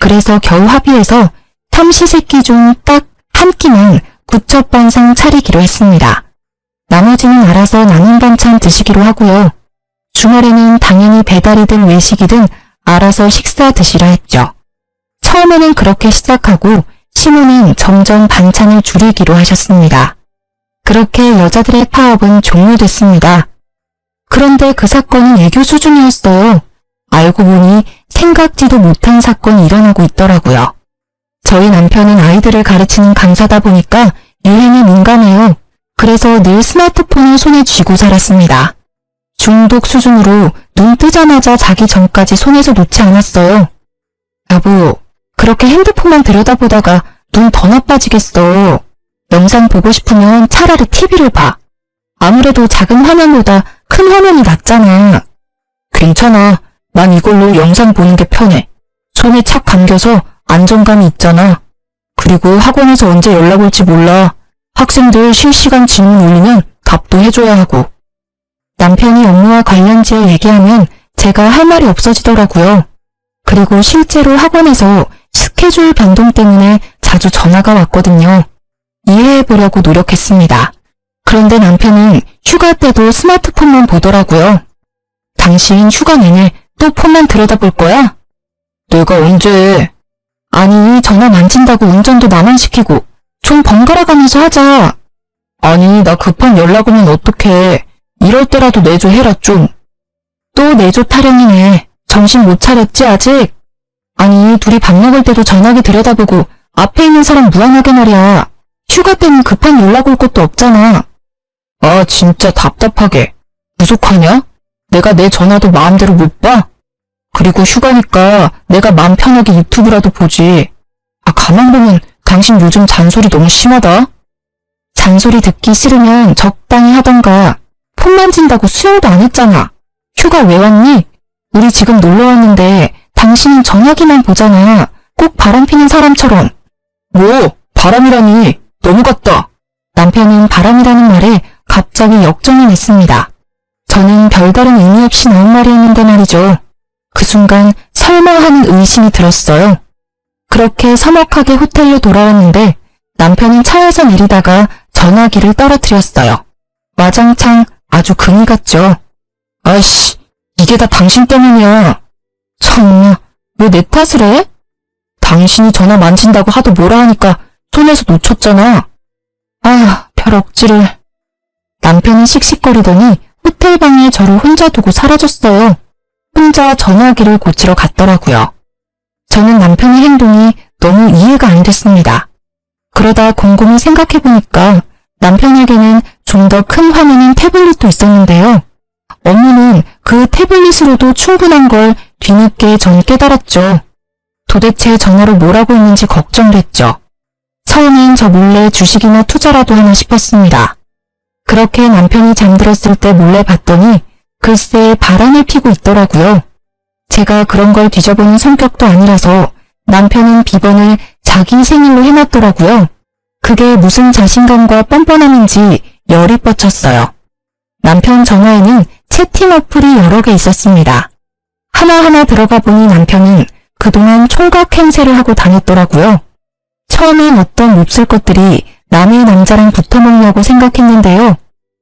S1: 그래서 겨우 합의해서 삼시세끼 중 딱 한 끼만 구첩반상 차리기로 했습니다. 나머지는 알아서 남은 반찬 드시기로 하고요. 주말에는 당연히 배달이든 외식이든 알아서 식사 드시라 했죠. 처음에는 그렇게 시작하고 시모는 점점 반찬을 줄이기로 하셨습니다. 그렇게 여자들의 파업은 종료됐습니다. 그런데 그 사건은 애교 수준이었어요. 알고 보니 생각지도 못한 사건이 일어나고 있더라고요. 저희 남편은 아이들을 가르치는 강사다 보니까 유행에 민감해요. 그래서 늘 스마트폰을 손에 쥐고 살았습니다. 중독 수준으로 눈 뜨자마자 자기 전까지 손에서 놓지 않았어요. 여보, 그렇게 핸드폰만 들여다보다가 눈 더 나빠지겠어. 영상 보고 싶으면 차라리 TV를 봐. 아무래도 작은 화면보다 큰 화면이 낫잖아. 괜찮아. 난 이걸로 영상 보는 게 편해. 손에 착 감겨서 안정감이 있잖아. 그리고 학원에서 언제 연락 올지 몰라. 학생들 실시간 질문 올리면 답도 해줘야 하고. 남편이 업무와 관련지어 얘기하면 제가 할 말이 없어지더라고요. 그리고 실제로 학원에서 스케줄 변동 때문에 자주 전화가 왔거든요. 이해해보려고 노력했습니다. 그런데 남편은 휴가 때도 스마트폰만 보더라고요. 당신 휴가 내내 또 폰만 들여다볼 거야? 내가 언제? 아니, 전화 만진다고 운전도 나만 시키고 좀 번갈아가면서 하자. 아니, 나 급한 연락 오면 어떡해. 이럴 때라도 내조 해라 좀. 또 내조 타령이네. 정신 못 차렸지 아직? 아니, 둘이 밥 먹을 때도 전화기 들여다보고 앞에 있는 사람 무안하게 말이야. 휴가 때는 급한 연락 올 것도 없잖아. 아, 진짜 답답하게. 무속하냐? 내가 내 전화도 마음대로 못 봐? 그리고 휴가니까 내가 마음 편하게 유튜브라도 보지. 아, 가만 보면 당신 요즘 잔소리 너무 심하다. 잔소리 듣기 싫으면 적당히 하던가. 폰 만진다고 수영도 안 했잖아. 휴가 왜 왔니? 우리 지금 놀러 왔는데 당신은 전화기만 보잖아. 꼭 바람피는 사람처럼. 뭐? 바람이라니. 너무 같다. 남편은 바람이라는 말에 갑자기 역정을 냈습니다. 저는 별다른 의미 없이 나온 말이었는데 말이죠. 그 순간 설마 하는 의심이 들었어요. 그렇게 서먹하게 호텔로 돌아왔는데 남편은 차에서 내리다가 전화기를 떨어뜨렸어요. 와장창 아주 금이 갔죠. 아이씨, 이게 다 당신 때문이야. 참나, 왜 내 탓을 해? 당신이 전화 만진다고 하도 뭐라 하니까 손에서 놓쳤잖아. 아, 별 억지를. 남편은 씩씩거리더니 호텔 방에 저를 혼자 두고 사라졌어요. 혼자 전화기를 고치러 갔더라고요. 저는 남편의 행동이 너무 이해가 안 됐습니다. 그러다 곰곰이 생각해보니까 남편에게는 좀 더 큰 화면인 태블릿도 있었는데요. 업무는 그 태블릿으로도 충분한 걸 뒤늦게 전 깨달았죠. 도대체 전화로 뭘 하고 있는지 걱정됐죠. 처음엔 저 몰래 주식이나 투자라도 하나 싶었습니다. 그렇게 남편이 잠들었을 때 몰래 봤더니 글쎄 바람을 피고 있더라고요. 제가 그런 걸 뒤져보는 성격도 아니라서 남편은 비번을 자기 생일로 해놨더라고요. 그게 무슨 자신감과 뻔뻔함인지 열이 뻗쳤어요. 남편 전화에는 채팅 어플이 여러 개 있었습니다. 하나하나 들어가 보니 남편은 그동안 총각 행세를 하고 다녔더라고요. 처음엔 어떤 몹쓸 것들이 남의 남자랑 붙어먹냐고 생각했는데요.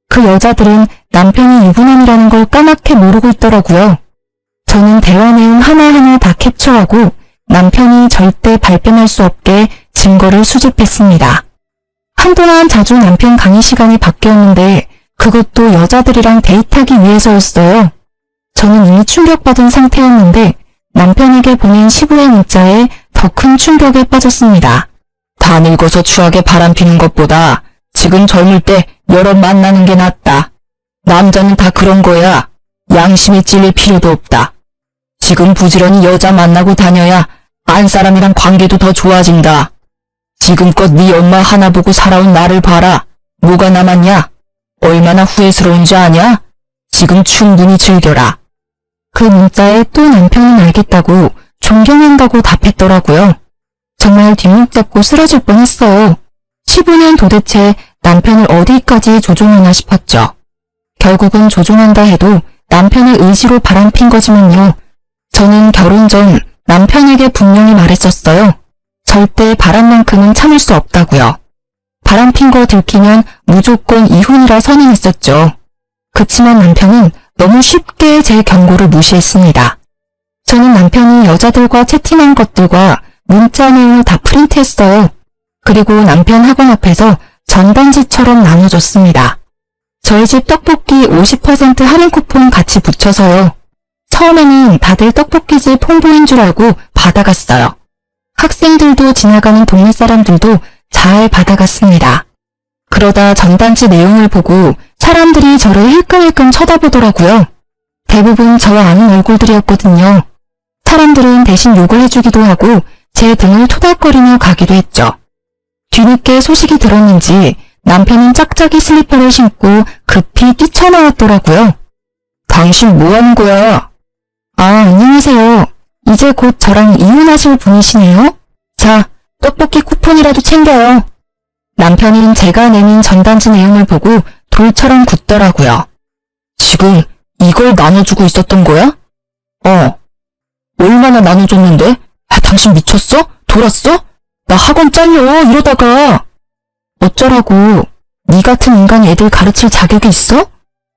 S1: 그 여자들은 남편이 유부남이라는 걸 까맣게 모르고 있더라고요. 저는 대화 내용 하나하나 다 캡처하고 남편이 절대 발뺌할 수 없게 증거를 수집했습니다. 한동안 자주 남편 강의 시간이 바뀌었는데 그것도 여자들이랑 데이트하기 위해서였어요. 저는 이미 충격받은 상태였는데 남편에게 보낸 시부의 문자에 더 큰 충격에 빠졌습니다. 다 늙어서 추하게 바람피는 것보다 지금 젊을 때 여러 만나는 게 낫다. 남자는 다 그런 거야. 양심에 찔릴 필요도 없다. 지금 부지런히 여자 만나고 다녀야 안 사람이랑 관계도 더 좋아진다. 지금껏 네 엄마 하나 보고 살아온 나를 봐라. 뭐가 남았냐? 얼마나 후회스러운지 아냐? 지금 충분히 즐겨라. 그 문자에 또 남편은 알겠다고 존경한다고 답했더라고요. 정말 뒷목 잡고 쓰러질 뻔했어요. 시부는 도대체 남편을 어디까지 조종하나 싶었죠. 결국은 조종한다 해도 남편의 의지로 바람핀 거지만요. 저는 결혼 전 남편에게 분명히 말했었어요. 절대 바람만큼은 참을 수 없다고요. 바람핀 거 들키면 무조건 이혼이라 선언했었죠. 그치만 남편은 너무 쉽게 제 경고를 무시했습니다. 저는 남편이 여자들과 채팅한 것들과 문자 내용을 다 프린트했어요. 그리고 남편 학원 앞에서 전단지처럼 나눠줬습니다. 저희 집 떡볶이 50% 할인 쿠폰 같이 붙여서요. 처음에는 다들 떡볶이집 홍보인 줄 알고 받아갔어요. 학생들도 지나가는 동네 사람들도 잘 받아갔습니다. 그러다 전단지 내용을 보고 사람들이 저를 힐끔힐끔 쳐다보더라고요. 대부분 저와 아는 얼굴들이었거든요. 사람들은 대신 욕을 해주기도 하고 제 등을 토닥거리며 가기도 했죠. 뒤늦게 소식이 들었는지 남편은 짝짝이 슬리퍼를 신고 급히 뛰쳐나왔더라고요. 당신 뭐하는 거야? 아, 안녕하세요. 이제 곧 저랑 이혼하실 분이시네요? 자, 떡볶이 쿠폰이라도 챙겨요. 남편은 제가 내민 전단지 내용을 보고 돌처럼 굳더라고요. 지금 이걸 나눠주고 있었던 거야? 얼마나 나눠줬는데? 당신 미쳤어? 돌았어? 나 학원 잘려 이러다가. 어쩌라고. 네 같은 인간이 애들 가르칠 자격이 있어?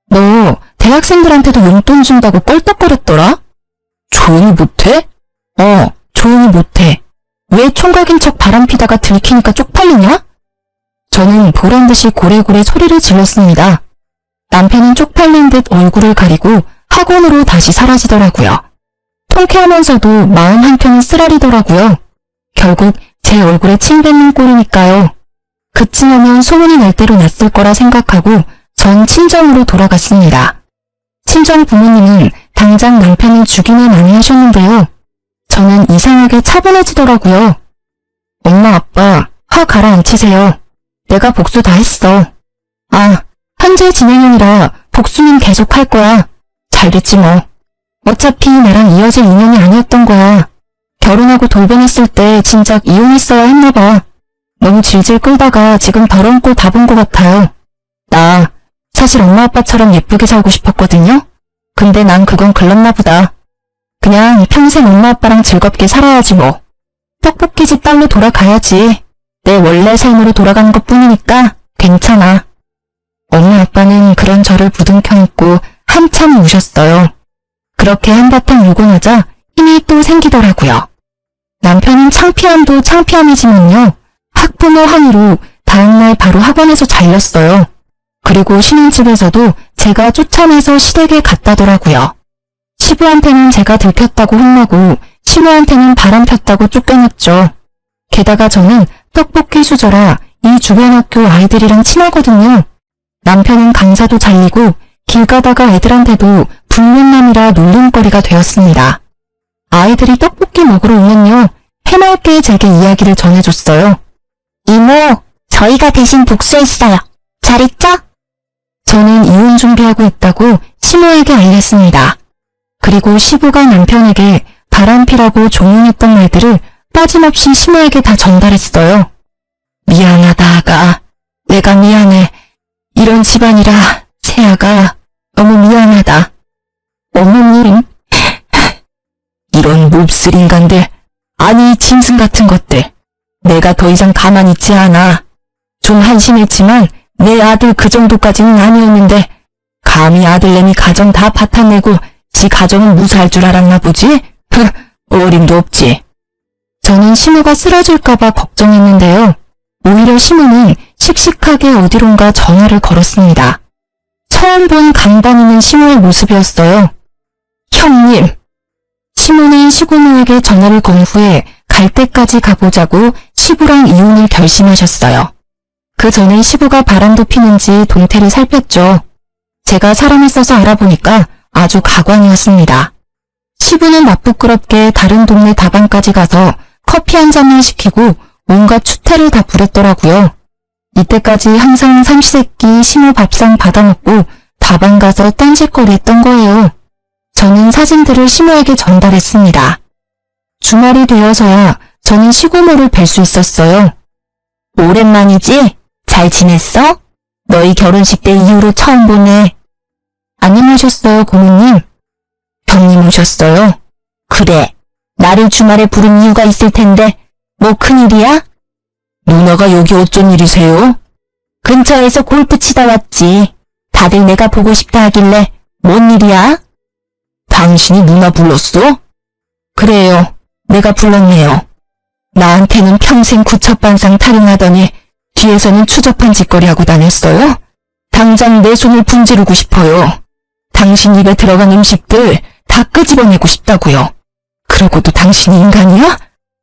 S1: 너 대학생들한테도 용돈 준다고 껄떡거렸더라? 조용히 못해? 조용히 못해. 왜 총각인 척 바람피다가 들키니까 쪽팔리냐? 저는 보란듯이 고래고래 소리를 질렀습니다. 남편은 쪽팔린 듯 얼굴을 가리고 학원으로 다시 사라지더라고요. 통쾌하면서도 마음 한켠이 쓰라리더라고요. 결국 제 얼굴에 침 뱉는 꼴이니까요. 그쯤이면 소문이 날 대로 났을 거라 생각하고 전 친정으로 돌아갔습니다. 친정 부모님은 당장 남편을 죽이나 많이 하셨는데요. 저는 이상하게 차분해지더라고요. 엄마 아빠 화 가라앉히세요. 내가 복수 다 했어. 현재 진행형이라 복수는 계속 할 거야. 잘 됐지 뭐. 어차피 나랑 이어질 인연이 아니었던 거야. 결혼하고 돌변했을 때 진작 이혼했어야 했나 봐. 너무 질질 끌다가 지금 더러운 꼴 다 본 것 같아요. 나 사실 엄마 아빠처럼 예쁘게 살고 싶었거든요. 근데 난 그건 글렀나 보다. 그냥 평생 엄마 아빠랑 즐겁게 살아야지 뭐. 떡볶이집 딸로 돌아가야지. 내 원래 삶으로 돌아가는 것뿐이니까 괜찮아. 엄마 아빠는 그런 저를 부둥켜 안고 한참 우셨어요. 그렇게 한바탕 울고 나자 힘이 또 생기더라고요. 남편은 창피함도 창피함이지만요. 학부모 항의로 다음날 바로 학원에서 잘렸어요. 그리고 신혼집에서도 제가 쫓아내서 시댁에 갔다더라고요. 시부한테는 제가 들켰다고 혼나고 시모한테는 바람 폈다고 쫓겨났죠. 게다가 저는 떡볶이 수저라 이 주변 학교 아이들이랑 친하거든요. 남편은 강사도 잘리고 길 가다가 애들한테도 불륜남이라 놀림거리가 되었습니다. 아이들이 떡볶이 먹으러 오면요. 해맑게 제게 이야기를 전해줬어요. 이모, 저희가 대신 복수했어요. 잘했죠? 저는 이혼 준비하고 있다고 시모에게 알렸습니다. 그리고 시부가 남편에게 바람피라고 종용했던 말들을 빠짐없이 시모에게 다 전달했어요. 미안하다 아가. 내가 미안해. 이런 집안이라 세아가 너무 미안하다. 어머님. 이런 몹쓸 인간들. 아니 짐승 같은 것들. 내가 더 이상 가만히 있지 않아. 좀 한심했지만 내 아들 그 정도까지는 아니었는데 감히 아들내미 가정 다 파탄내고 지 가정은 무사할 줄 알았나 보지? 어림도 없지. 저는 시모가 쓰러질까봐 걱정했는데요. 오히려 시모는 씩씩하게 어디론가 전화를 걸었습니다. 처음 본 강다니는 시모의 모습이었어요. 형님! 시모는 시고모에게 전화를 건 후에 갈 때까지 가보자고 시부랑 이혼을 결심하셨어요. 그 전에 시부가 바람도 피는지 동태를 살폈죠. 제가 사람을 써서 알아보니까 아주 가관이었습니다. 시부는 맛부끄럽게 다른 동네 다방까지 가서 커피 한 잔을 시키고 온갖 추태를 다 부렸더라고요. 이때까지 항상 삼시세끼 시모 밥상 받아먹고 다방 가서 딴짓거리 했던 거예요. 저는 사진들을 시모에게 전달했습니다. 주말이 되어서야 저는 시고모를 뵐 수 있었어요. 오랜만이지? 잘 지냈어? 너희 결혼식 때 이후로 처음 보네. 안녕하셨어요, 고모님. 형님 오셨어요? 그래. 나를 주말에 부른 이유가 있을 텐데 뭐 큰일이야? 누나가 여기 어쩐 일이세요? 근처에서 골프 치다 왔지. 다들 내가 보고 싶다 하길래 뭔 일이야? 당신이 누나 불렀어? 그래요. 내가 불렀네요. 나한테는 평생 구첩반상 타령하더니 뒤에서는 추접한 짓거리 하고 다녔어요? 당장 내 손을 분지르고 싶어요. 당신 입에 들어간 음식들 다 끄집어내고 싶다고요. 그러고도 당신이 인간이야?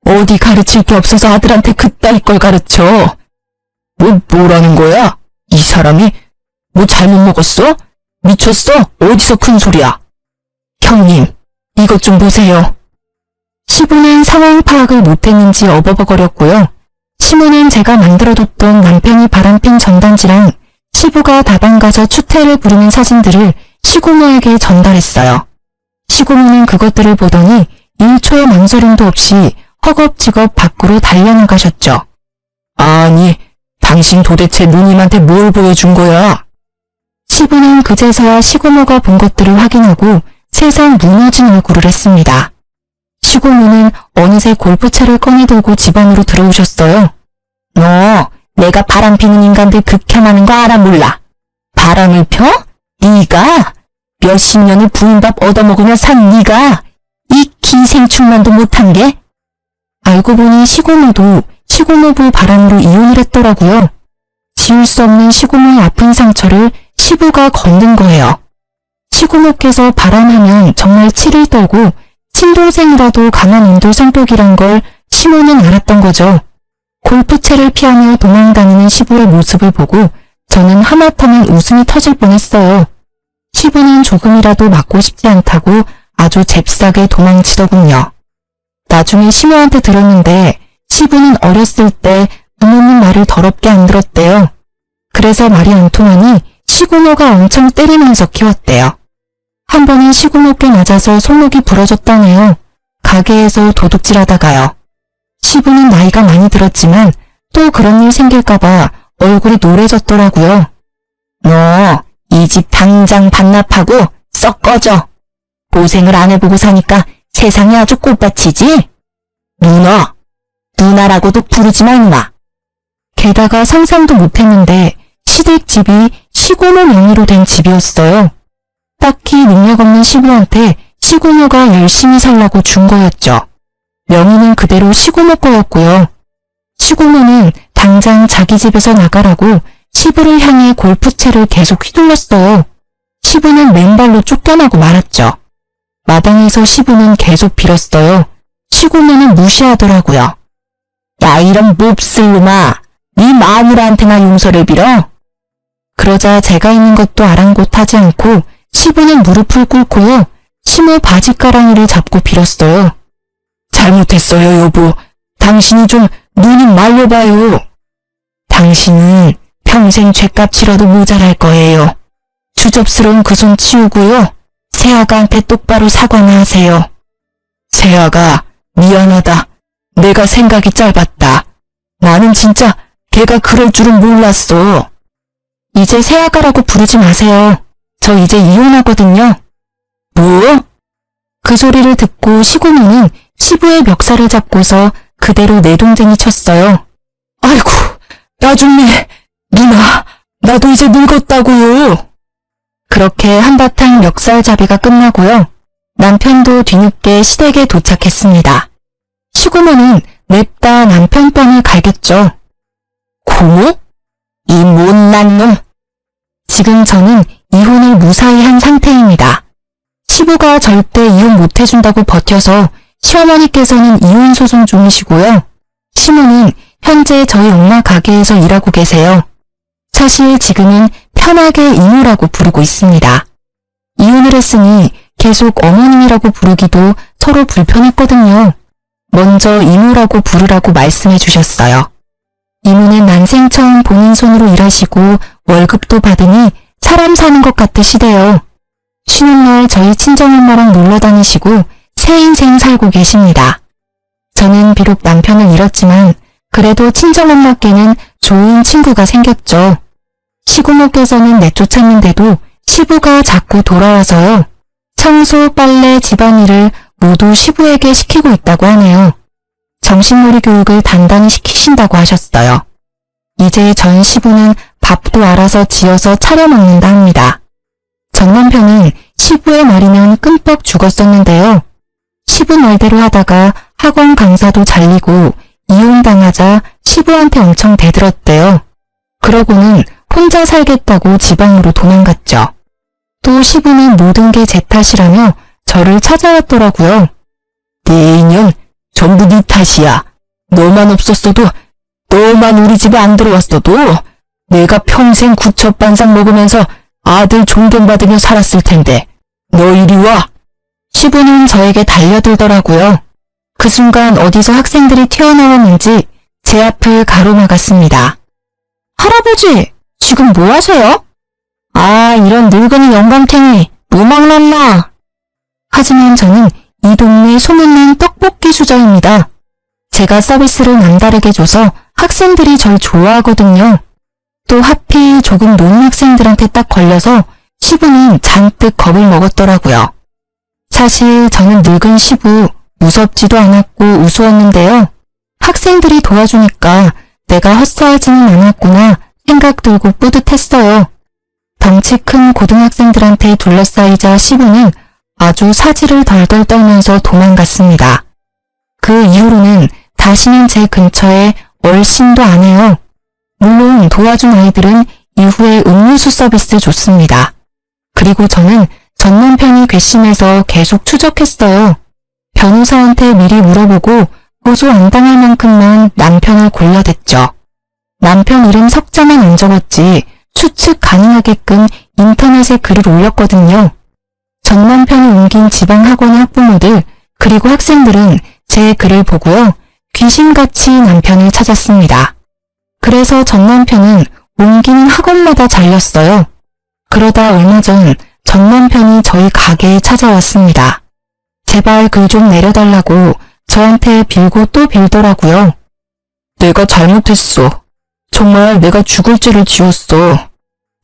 S1: 어디 가르칠 게 없어서 아들한테 그따위 걸 가르쳐. 뭐라는 거야? 이 사람이 뭐 잘못 먹었어? 미쳤어? 어디서 큰 소리야? 형님, 이것 좀 보세요. 시부는 상황 파악을 못했는지 어버버거렸고요. 시모는 제가 만들어뒀던 남편이 바람핀 전단지랑 시부가 다방 가서 추태를 부르는 사진들을 시고모에게 전달했어요. 시고모는 그것들을 보더니 1초의 망설임도 없이 허겁지겁 밖으로 달려나가셨죠. 아니, 당신 도대체 누님한테 뭘 보여준 거야? 시부는 그제서야 시고모가 본 것들을 확인하고 세상 무너진 얼굴을 했습니다. 시고모는 어느새 골프채를 꺼내들고 집 안으로 들어오셨어요. 너 내가 바람피는 인간들 극혐하는 거 알아 몰라? 바람을 펴? 네가? 몇십 년을 부인밥 얻어먹으며 산 네가? 이 기생충만도 못한 게? 알고 보니 시고모도 시고모부 바람으로 이혼을 했더라고요. 지울 수 없는 시고모의 아픈 상처를 시부가 걷는 거예요. 시고모께서 바람하면 정말 치를 떨고 친동생이라도 강한 인도 성격이란 걸 시모는 알았던 거죠. 골프채를 피하며 도망다니는 시부의 모습을 보고 저는 하마터면 웃음이 터질 뻔했어요. 시부는 조금이라도 맞고 싶지 않다고 아주 잽싸게 도망치더군요. 나중에 시모한테 들었는데 시부는 어렸을 때 부모님 말을 더럽게 안 들었대요. 그래서 말이 안 통하니 시고모가 엄청 때리면서 키웠대요. 한 번은 시고모께 맞아서 손목이 부러졌다네요. 가게에서 도둑질하다가요. 시부는 나이가 많이 들었지만 또 그런 일 생길까봐 얼굴이 노래졌더라고요. 너 이 집 당장 반납하고 썩 꺼져. 고생을 안 해보고 사니까 세상이 아주 꽃밭이지? 누나라고도 부르지 마 임마. 게다가 상상도 못했는데 시댁집이 시고모 명의로 된 집이었어요. 딱히 능력 없는 시부한테 시고모가 열심히 살라고 준 거였죠. 명의는 그대로 시고모 거였고요. 시고모는 당장 자기 집에서 나가라고 시부를 향해 골프채를 계속 휘둘렀어요. 시부는 맨발로 쫓겨나고 말았죠. 마당에서 시부는 계속 빌었어요. 시고모는 무시하더라고요. 야, 이런 몹쓸 놈아, 네 마누라한테나 용서를 빌어? 그러자 제가 있는 것도 아랑곳하지 않고 시부는 무릎을 꿇고요. 시모 바지가랑이를 잡고 빌었어요. 잘못했어요, 여보. 당신이 좀 누님 말려봐요. 당신은 평생 죗값 치러도 모자랄 거예요. 주접스러운 그 손 치우고요. 새아가한테 똑바로 사과나 하세요. 새아가, 미안하다. 내가 생각이 짧았다. 나는 진짜 걔가 그럴 줄은 몰랐어. 이제 새아가라고 부르지 마세요. 저 이제 이혼하거든요. 뭐? 그 소리를 듣고 시고모는 시부의 멱살을 잡고서 그대로 내동댕이 쳤어요. 아이고, 나중에 누나, 나도 이제 늙었다고요. 그렇게 한바탕 멱살잡이가 끝나고요. 남편도 뒤늦게 시댁에 도착했습니다. 시고모는 냅다 남편 뺨을 갈겼죠. 고모? 이 못난 놈. 지금 저는 이혼을 무사히 한 상태입니다. 시부가 절대 이혼 못해준다고 버텨서 시어머니께서는 이혼 소송 중이시고요. 시모는 현재 저희 엄마 가게에서 일하고 계세요. 사실 지금은 편하게 이모라고 부르고 있습니다. 이혼을 했으니 계속 어머님이라고 부르기도 서로 불편했거든요. 먼저 이모라고 부르라고 말씀해 주셨어요. 이모는 난생 처음 본인 손으로 일하시고 월급도 받으니 사람 사는 것 같으시대요. 쉬는 날 저희 친정엄마랑 놀러 다니시고 새 인생 살고 계십니다. 저는 비록 남편을 잃었지만 그래도 친정엄마께는 좋은 친구가 생겼죠. 시고모께서는 내쫓았는데도 시부가 자꾸 돌아와서요. 청소, 빨래, 집안일을 모두 시부에게 시키고 있다고 하네요. 정신놀이 교육을 단단히 시키신다고 하셨어요. 이제 전 시부는 밥도 알아서 지어서 차려 먹는다 합니다. 전 남편은 시부의 말이면 끔뻑 죽었었는데요. 시부 말대로 하다가 학원 강사도 잘리고 이혼당하자 시부한테 엄청 대들었대요. 그러고는 혼자 살겠다고 지방으로 도망갔죠. 또 시부는 모든 게 제 탓이라며 저를 찾아왔더라고요. 네 인연 전부 네 탓이야. 너만 없었어도, 너만 우리 집에 안 들어왔어도 내가 평생 구첩반상 먹으면서 아들 존경받으며 살았을 텐데 너 이리 와. 시부는 저에게 달려들더라고요. 그 순간 어디서 학생들이 튀어나왔는지 제 앞을 가로막았습니다. 할아버지, 지금 뭐 하세요? 아, 이런 늙은이 영감탱이, 무망났나? 하지만 저는 이 동네 소문난 떡볶이 수저입니다. 제가 서비스를 남다르게 줘서 학생들이 절 좋아하거든요. 또 하필 조금 노는 학생들한테 딱 걸려서 시부는 잔뜩 겁을 먹었더라고요. 사실 저는 늙은 시부 무섭지도 않았고 우스웠는데요. 학생들이 도와주니까 내가 헛살지는 않았구나 생각 들고 뿌듯했어요. 덩치 큰 고등학생들한테 둘러싸이자 시부는 아주 사지를 덜덜 떨면서 도망갔습니다. 그 이후로는 다시는 제 근처에 얼씬도 안 해요. 물론 도와준 아이들은 이후에 음료수 서비스 줬습니다. 그리고 저는 전 남편이 괘씸해서 계속 추적했어요. 변호사한테 미리 물어보고 고소 안 당할 만큼만 남편을 골라댔죠. 남편 이름 석자만 안 적었지 추측 가능하게끔 인터넷에 글을 올렸거든요. 전 남편이 옮긴 지방학원의 학부모들 그리고 학생들은 제 글을 보고요. 귀신같이 남편을 찾았습니다. 그래서 전 남편은 옮기는 학원마다 잘렸어요. 그러다 얼마 전 전 남편이 저희 가게에 찾아왔습니다. 제발 글 좀 내려달라고 저한테 빌고 또 빌더라고요. 내가 잘못했어. 정말 내가 죽을 죄를 지었어.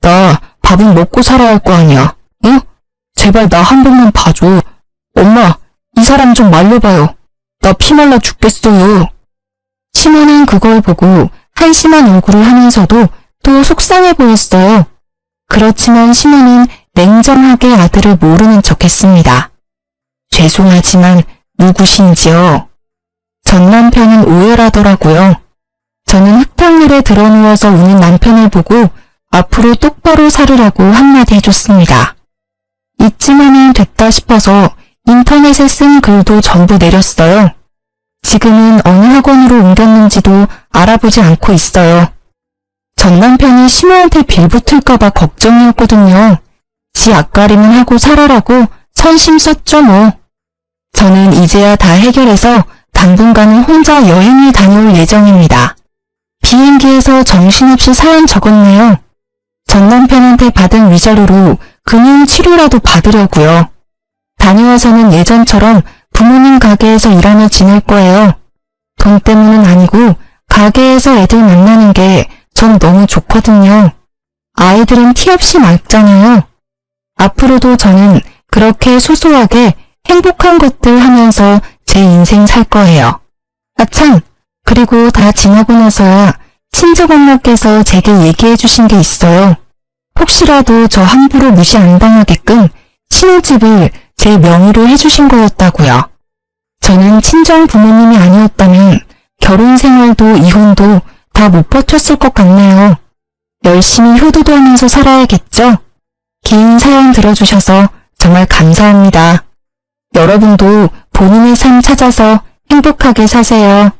S1: 나 밥은 먹고 살아야 할 거 아니야. 응? 제발 나 한 번만 봐줘. 엄마, 이 사람 좀 말려봐요. 나 피말라 죽겠어요. 시모는 그걸 보고 한심한 얼굴을 하면서도 또 속상해 보였어요. 그렇지만 시모는 냉정하게 아들을 모르는 척했습니다. 죄송하지만 누구신지요? 전 남편은 오열하더라고요. 저는 흙탕물에 드러누워서 우는 남편을 보고 앞으로 똑바로 살으라고 한마디 해줬습니다. 이쯤하면 됐다 싶어서 인터넷에 쓴 글도 전부 내렸어요. 지금은 어느 학원으로 옮겼는지도 알아보지 않고 있어요. 전 남편이 시모한테 빌붙을까봐 걱정이었거든요. 지 앞가림은 하고 살아라고 선심 썼죠 뭐. 저는 이제야 다 해결해서 당분간은 혼자 여행을 다녀올 예정입니다. 비행기에서 정신없이 사연 적었네요. 전 남편한테 받은 위자료로 금융치료라도 받으려고요. 다녀와서는 예전처럼 부모님 가게에서 일하며 지낼 거예요. 돈 때문은 아니고 가게에서 애들 만나는 게 전 너무 좋거든요. 아이들은 티 없이 맑잖아요. 앞으로도 저는 그렇게 소소하게 행복한 것들 하면서 제 인생 살 거예요. 참, 그리고 다 지나고 나서야 친정 엄마께서 제게 얘기해 주신 게 있어요. 혹시라도 저 함부로 무시 안 당하게끔 신혼집을 제 명의로 해주신 거였다고요. 저는 친정 부모님이 아니었다면 결혼 생활도 이혼도 다 못 버텼을 것 같네요. 열심히 효도도 하면서 살아야겠죠? 긴 사연 들어주셔서 정말 감사합니다. 여러분도 본인의 삶 찾아서 행복하게 사세요.